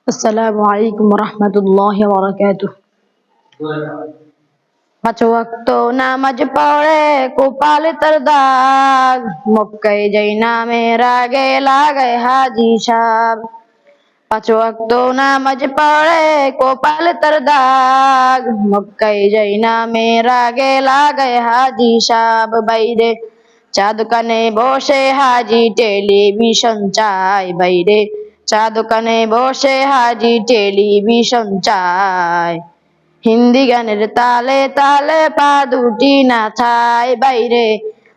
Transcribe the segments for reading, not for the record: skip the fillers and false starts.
আসসালামু আলাইকুম রহমতুল্লাহি ওয়া বারাকাতুহু। পাঁচ ওয়াক্ত নামাজ পড়ে কপালে তার দাগ, মক্কায় যাই নামের আগে লাগায় হাজি সাহেব। পাঁচ ওয়াক্ত নামাজ পড়ে কপালে তার দাগ, মক্কায় যাই নামের আগে লাগায় হাজি সাহেব। বাইরে চা দোকানে বসে হাজি টেলিভিশন চায়, বাইরে চা দোকানে বসে হাজি টেলিভিশন চায়। হিন্দি গানের তালে তালে পা দুটি নাচায়, বাইরে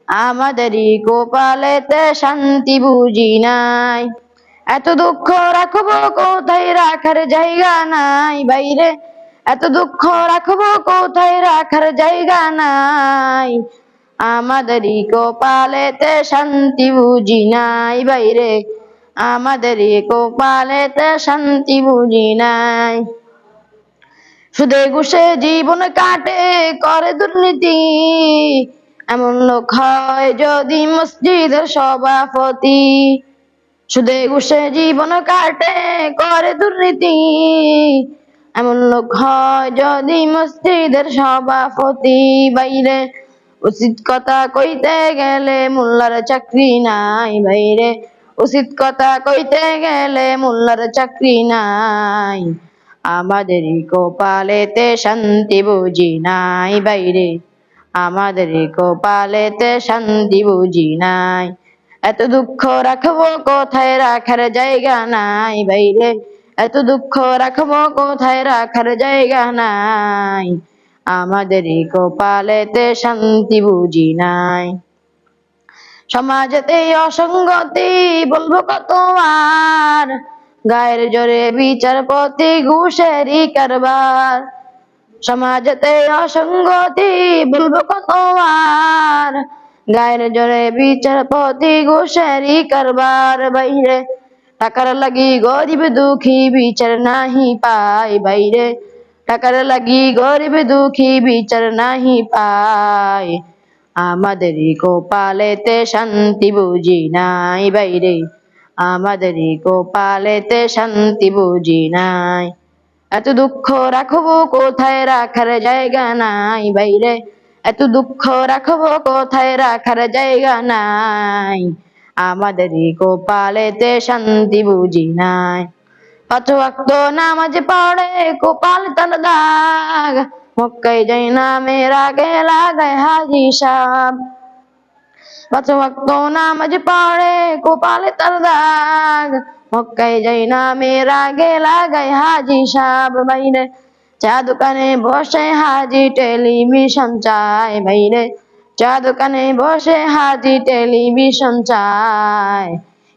আমাদেরই কপালেতে শান্তি বুঝি নাই। এত দুঃখ রাখবো কোথায় রাখার জায়গা নাই, বাইরে এত দুঃখ রাখবো কোথায় রাখার জায়গা নাই। আমাদেরই কপালেতে শান্তি বুঝি নাই, বাইরে আমাদেরই কপালেতে শান্তি বুঝি নাই। সুদে ঘুষে জীবন কাটে করে দুর্নীতি, এমন লোক হয় যদি মসজিদের সভাপতি। সুদে ঘুষে জীবন কাটে করে দুর্নীতি, এমন লোক হয় যদি মসজিদের সভাপতি। বাইরে উচিত কথা কইতে গেলে মোল্লার চাকরি নাই, বাইরে উচিত কথা কইতে গেলে মোল্লার চাকরি নাই। আমাদেরই কপালেতে শান্তি বুঝি নাই, বাইরে আমাদেরই কপালেতে শান্তি বুঝি নাই। এত দুঃখ রাখবো কোথায় রাখার জায়গা নাই, বাইরে এত দুঃখ রাখবো কোথায় রাখার জায়গা নাই। আমাদেরই কপালেতে শান্তি বুঝি নাই। সমাজেতে অসঙ্গতি বলবো কত আর, গায়ের জোরে বিচারপতি ঘুষেরই কারবার। সমাজেতে অসঙ্গতি বলবো কত আর, গায়ের জোরে বিচারপতি ঘুষেরই কারবার। বাইরে টাকার লাগি গরিব দুঃখী বিচার নাহি পায়, বাইরে টাকার লাগি গরিব দুঃখী বিচার নাহি পায়। আমাদেরই কপালেতে শান্তি বুঝি নাই, বাইরে আমাদেরই কপালেতে শান্তি বুঝি নাই। এত দুঃখ রাখবো কোথায় রাখার জায়গা নাই, বাইরে এত দুঃখ রাখবো কোথায় রাখার জায়গা নাই। আমাদেরই কপালেতে শান্তি বুঝি নাই। পাঁচ ওয়াক্ত নামাজ পড়ে কপাল তার দাগ, মক্কায় যাই নামের আগে লাগায় হাজি সাহেব। পাঁচ ওয়াক্ত নামাজ পড়ে কপালে তার দাগ, মক্কায় যাই নামের আগে লাগায় হাজি সাহেব। বাইরে চা দোকানে বসে হাজি টেলিভিশন চায়, বাইরে চা দোকানে বসে হাজি টেলিভিশন চায়।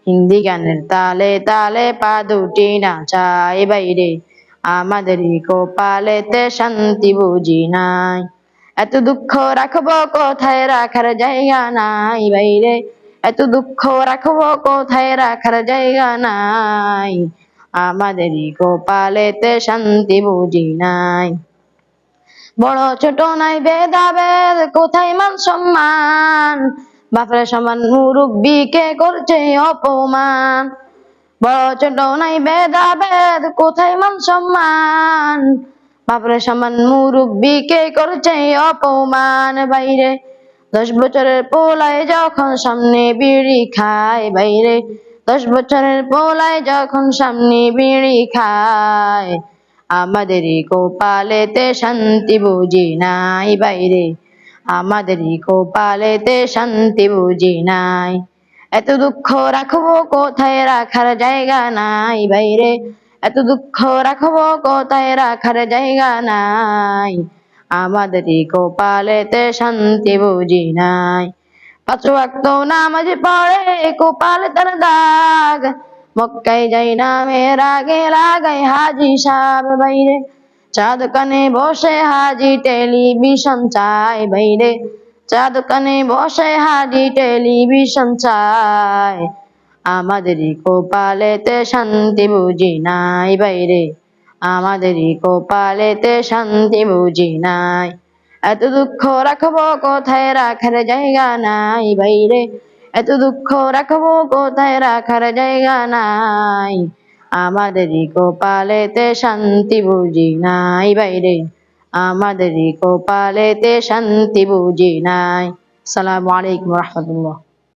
হিন্দি গানের তালে তালে পা দুটি নাচায়, বাইরে আমাদেরই কপালেতে শান্তি বুঝি নাই। এত দুঃখ রাখবো কোথায় রাখার জায়গা নাই, বাইরে এত দুঃখ রাখবো কোথায় রাখার জায়গা নাই। আমাদেরই কপালেতে শান্তি বুঝি নাই। বড় ছোট নাই ভেদাভেদ কোথায় মান সম্মান, বাপের সমান মুরব্বিকে করছে অপমান। বড় ছোট নাই ভেদাভেদ কোথায় মান সম্মান, বাপের সমান মুরব্বিকে করছে অপমান। বাইরে 10 বছরের পোলায় যখন সামনে বিড়ি খায়, বাইরে 10 বছরের পোলায় যখন সামনে বিড়ি খায়। আমাদেরই কপালেতে শান্তি বুঝি নাই, বাইরে আমাদেরই কপালেতে শান্তি বুঝি নাই। এত দুঃখ রাখবো কোথায় রাখার জায়গা নাই, বাইরে এত দুঃখ রাখবো কোথায় রাখার জায়গা নাই। আমাদেরই কপালেতে শান্তি বুঝি নাই। পাঁচ ওয়াক্ত নামাজ পড়ে কপাল তার দাগ, মক্কায় যাই নামের আগে লাগায় হাজি সাহেব। বাইরে চা দোকানে বসে হাজি টেলিভিশন চায়, বাইরে চা দোকানে বসে হাজি টেলিভিশন চায়। আমাদেরই কপালেতে শান্তি বুঝি নাই, বাইরে আমাদেরই কপালেতে শান্তি বুঝি নাই। এত দুঃখ রাখবো কোথায় রাখার জায়গা নাই, বাইরে এত দুঃখ রাখবো কোথায় রাখার জায়গা নাই। আমাদেরই কপালেতে শান্তি বুঝি নাই বাইরে, আমাদেরই কপালেতে শান্তি বুঝি নাই। আসসালামু আলাইকুম রহমতুল্লাহ।